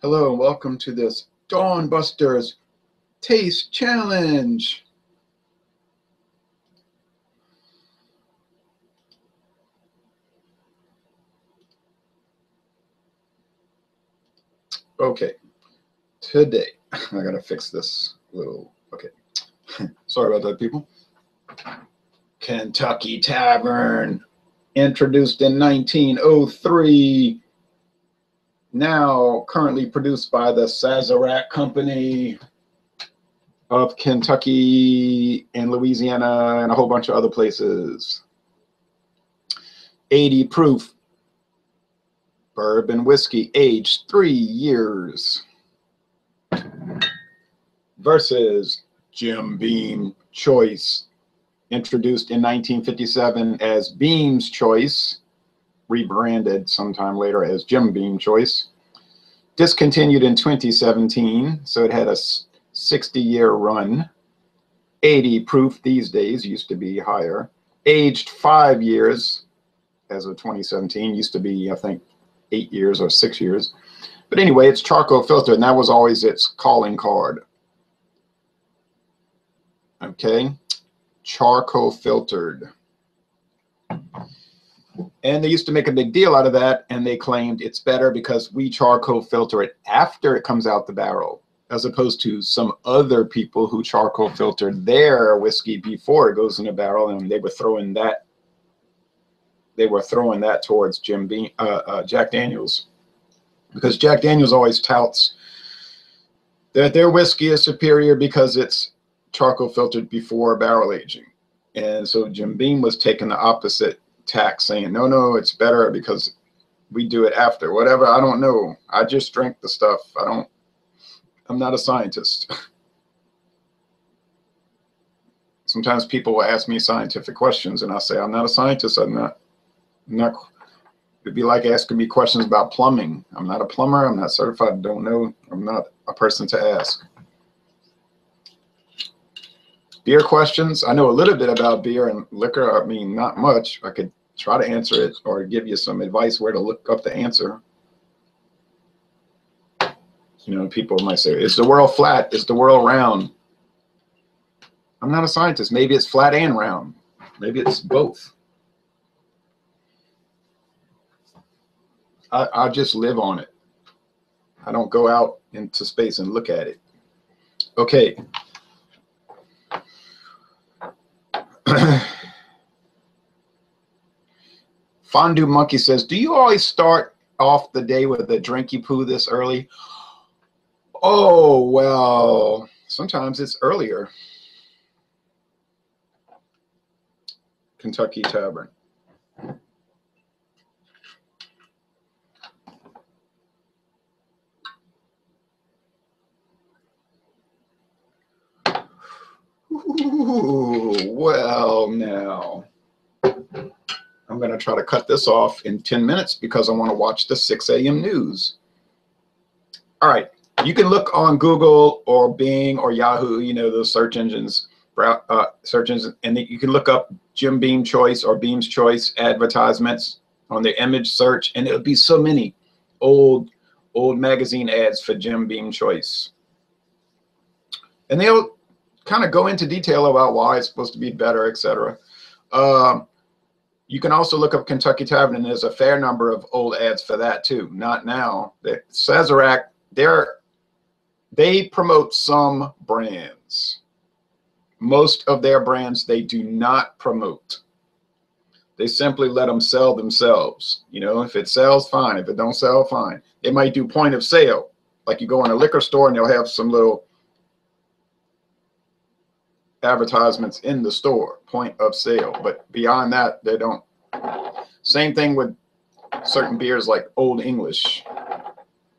Hello and welcome to this Dawn Busters Taste Challenge. Okay, today, I gotta fix this little, okay. Sorry about that, people. Kentucky Tavern, introduced in 1903, now currently produced by the Sazerac Company of Kentucky and Louisiana and a whole bunch of other places. 80 proof bourbon whiskey, aged 3 years, versus Jim Beam Choice, introduced in 1957 as Beam's Choice, rebranded sometime later as Jim Beam Choice, discontinued in 2017, so it had a 60-year run. 80 proof these days, used to be higher. Aged 5 years as of 2017, used to be, I think, 8 years or 6 years. But anyway, it's charcoal filtered, and that was always its calling card. Okay, charcoal filtered. And they used to make a big deal out of that, and they claimed it's better because we charcoal filter it after it comes out the barrel, as opposed to some other people who charcoal filtered their whiskey before it goes in a barrel, and they were throwing that. They were throwing that towards Jack Daniels, because Jack Daniels always touts that their whiskey is superior because it's charcoal filtered before barrel aging. And so Jim Beam was taking the opposite tack, saying, no, it's better because we do it after. Whatever, I don't know. I just drink the stuff. I'm not a scientist. Sometimes people will ask me scientific questions, and I say, I'm not a scientist. I'm not. It'd be like asking me questions about plumbing. I'm not a plumber. I'm not certified. I don't know. I'm not a person to ask. Beer questions. I know a little bit about beer and liquor. I mean, not much. I could try to answer it or give you some advice where to look up the answer. You know, people might say, is the world flat? Is the world round? I'm not a scientist. Maybe it's flat and round. Maybe it's both. I just live on it. I don't go out into space and look at it. Okay. Fondue Monkey says, do you always start off the day with a drinky poo this early? Oh, well, sometimes it's earlier. Kentucky Tavern. Ooh, well, now I'm going to try to cut this off in 10 minutes because I want to watch the 6 a.m. news. All right. You can look on Google or Bing or Yahoo, you know, those search engines, and you can look up Jim Beam Choice or Beam's Choice advertisements on the image search, and it'll be so many old magazine ads for Jim Beam Choice. And they'll kind of go into detail about why it's supposed to be better, etc. You can also look up Kentucky Tavern, and there's a fair number of old ads for that too. Not now. Sazerac, they promote some brands. Most of their brands they do not promote. They simply let them sell themselves. You know, if it sells, fine. If it don't sell, fine. They might do point of sale. Like you go in a liquor store and they'll have some little advertisements in the store, point of sale, but beyond that they don't. Same thing with certain beers like Old English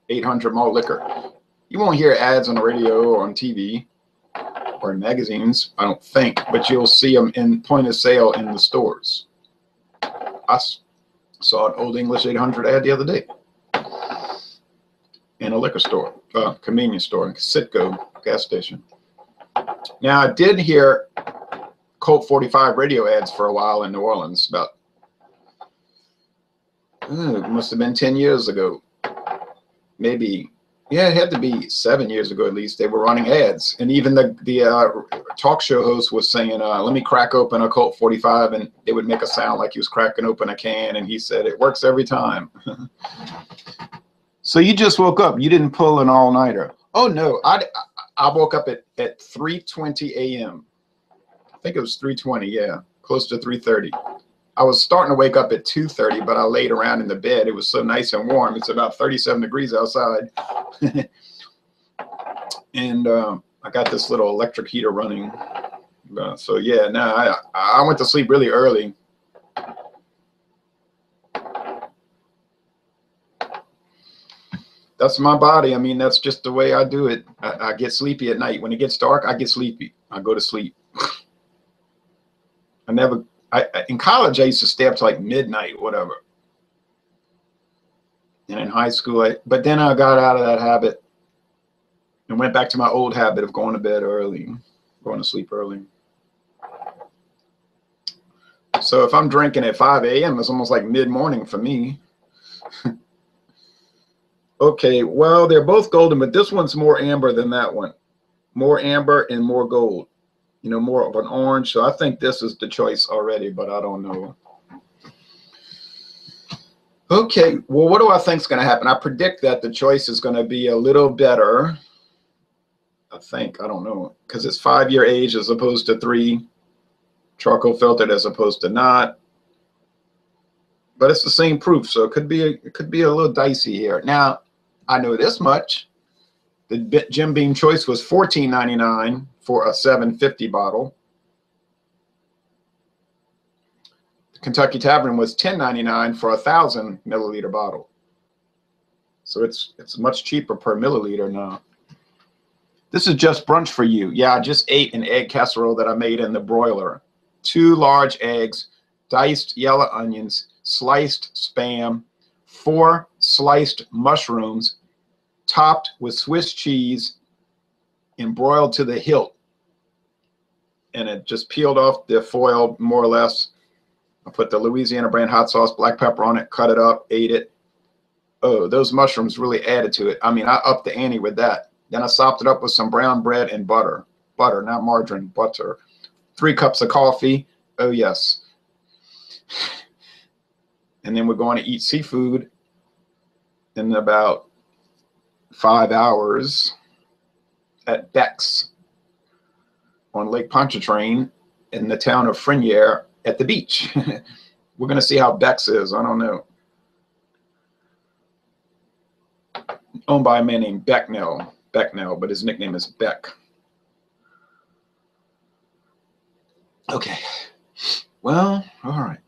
800 malt liquor. You won't hear ads on the radio or on TV or in magazines, I don't think, but you'll see them in point of sale in the stores. I saw an Old English 800 ad the other day in a liquor store, convenience store, Citgo gas station. Now, I did hear Colt 45 radio ads for a while in New Orleans, about, it must have been 10 years ago, maybe Yeah, it had to be 7 years ago at least. They were running ads, and even the talk show host was saying, "Let me crack open a Colt 45," and it would make a sound like he was cracking open a can. And he said, "It works every time." So you just woke up. You didn't pull an all-nighter. Oh no, I woke up at 3:20 a.m. I think it was 3:20. Yeah, close to 3:30. I was starting to wake up at 2:30, but I laid around in the bed. It was so nice and warm. It's about 37 degrees outside. And I got this little electric heater running. So yeah, no, I went to sleep really early. That's my body. I mean, that's just the way I do it. I get sleepy at night. When it gets dark, I get sleepy. I go to sleep. In college, I used to stay up to like midnight, whatever. And in high school, but then I got out of that habit and went back to my old habit of going to bed early, going to sleep early. So if I'm drinking at 5 a.m., it's almost like mid-morning for me. Okay, well, they're both golden, but this one's more amber than that one. More amber and more gold. You know, more of an orange. So I think this is the choice already, but I don't know. Okay, well, what do I think is going to happen? I predict that the choice is going to be a little better. I think, I don't know, because it's 5-year age as opposed to 3, charcoal filtered as opposed to not. But it's the same proof, so it could be a little dicey here. Now, I know this much. The Jim Beam choice was $14.99 for a 750 bottle. The Kentucky Tavern was $10.99 for a 1,000 milliliter bottle. So it's much cheaper per milliliter now. This is just brunch for you. Yeah, I just ate an egg casserole that I made in the broiler. 2 large eggs, diced yellow onions, sliced Spam, 4 sliced mushrooms, topped with Swiss cheese and broiled to the hilt. And it just peeled off the foil more or less. I put the Louisiana brand hot sauce, black pepper on it, cut it up, ate it. Oh, those mushrooms really added to it. I mean, I upped the ante with that. Then I sopped it up with some brown bread and butter. Butter, not margarine, butter. 3 cups of coffee. Oh, yes. And then we're going to eat seafood in about 5 hours at Beck's on Lake Pontchartrain in the town of Frenier at the beach. We're going to see how Beck's is. I don't know. Owned by a man named Becknell, but his nickname is Beck. Okay. Well, all right.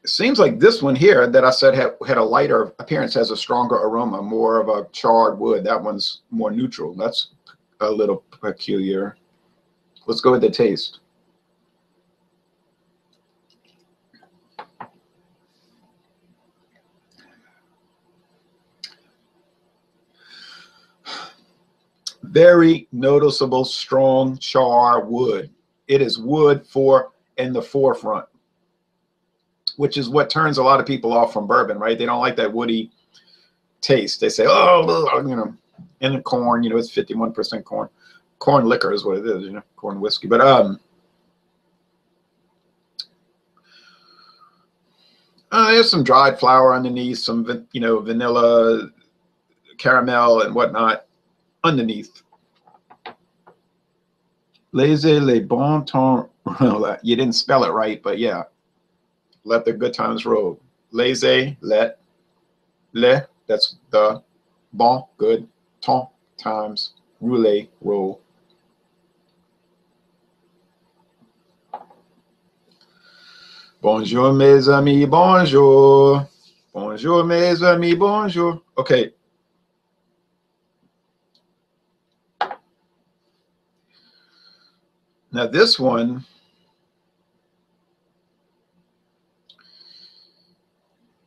It seems like this one here that I said had a lighter appearance, has a stronger aroma, more of a charred wood. That one's more neutral. That's a little peculiar. Let's go with the taste. Very noticeable, strong char wood. It is wood in the forefront, which is what turns a lot of people off from bourbon, right? They don't like that woody taste. They say, oh, you know, and the corn, you know, it's 51% corn. Corn liquor is what it is, you know, corn whiskey. But there's some dried flower underneath, some, you know, vanilla, caramel, and whatnot underneath. Laissez les bon temps. You didn't spell it right, but yeah. Let the good times roll. Laissez, let, le, that's the, bon, good, temps, times, roulez, roll. Bonjour, mes amis, bonjour. Bonjour, mes amis, bonjour. Okay. Now this one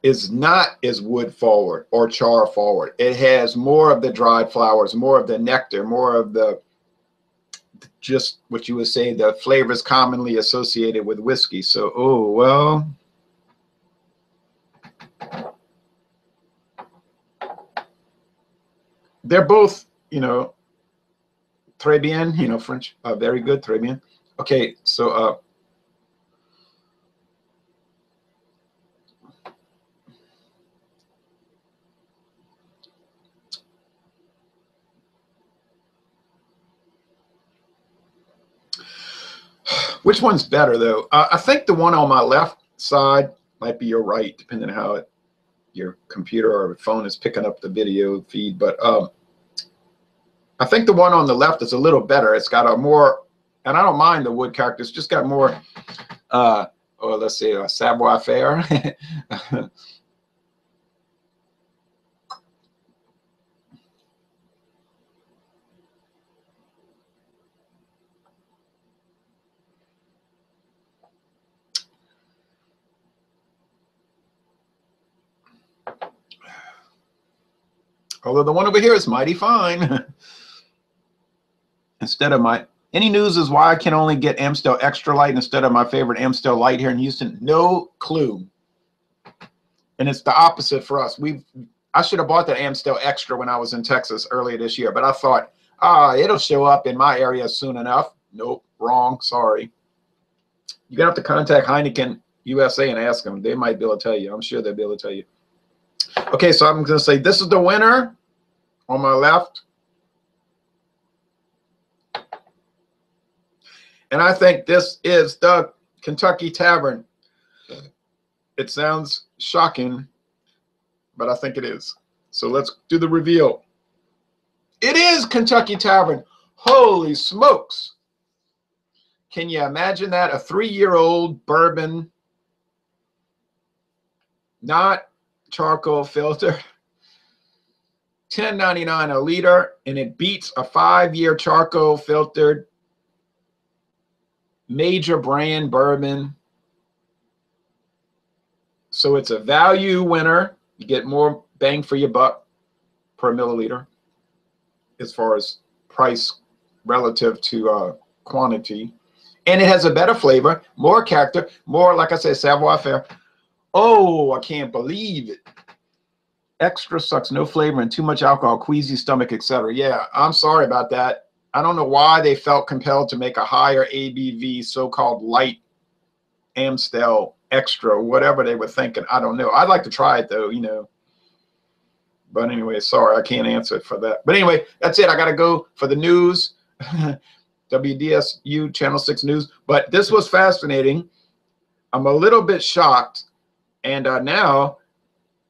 is not as wood forward or char forward. It has more of the dried flowers, more of the nectar, more of the just what you would say the flavors commonly associated with whiskey. So, oh, well. They're both, you know, très bien, you know, French, very good, très bien. Okay, so which one's better though? I think the one on my left side might be your right, depending on how your computer or phone is picking up the video feed. But I think the one on the left is a little better. It's got a more, and I don't mind the wood character. It's just got more, or let's say a savoir faire. Although the one over here is mighty fine. Instead of any news is why I can only get Amstel Extra Light instead of my favorite Amstel Light here in Houston. No clue. And it's the opposite for us. I should have bought that Amstel Extra when I was in Texas earlier this year, but I thought, it'll show up in my area soon enough. Nope, wrong, sorry. You're going to have to contact Heineken USA and ask them. They might be able to tell you. I'm sure they'll be able to tell you. Okay, so I'm going to say this is the winner on my left. And I think this is the Kentucky Tavern. It sounds shocking, but I think it is. So let's do the reveal. It is Kentucky Tavern. Holy smokes. Can you imagine that? A 3-year-old bourbon, not charcoal filter, $10.99 a liter, and it beats a 5-year charcoal filtered major brand bourbon. So it's a value winner. You get more bang for your buck per milliliter as far as price relative to quantity. And it has a better flavor, more character, more, like I said, savoir faire. Oh, I can't believe it. Extra sucks, no flavor and too much alcohol, queasy stomach, etc. Yeah, I'm sorry about that. I don't know why they felt compelled to make a higher ABV so-called light Amstel Extra, whatever they were thinking. I don't know. I'd like to try it though, you know. But anyway, sorry, I can't answer for that. But anyway, that's it. I got to go for the news. WDSU Channel 6 News. But this was fascinating. I'm a little bit shocked. And now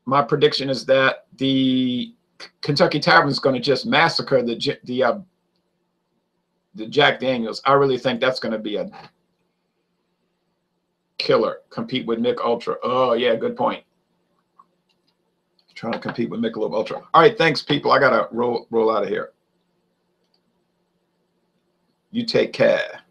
my prediction is that the Kentucky Tavern is going to just massacre the Jack Daniels. I really think that's going to be a killer. Compete with Mick Ultra. Oh, yeah, good point. Trying to compete with Michelob Ultra. All right, thanks, people. I got to roll out of here. You take care.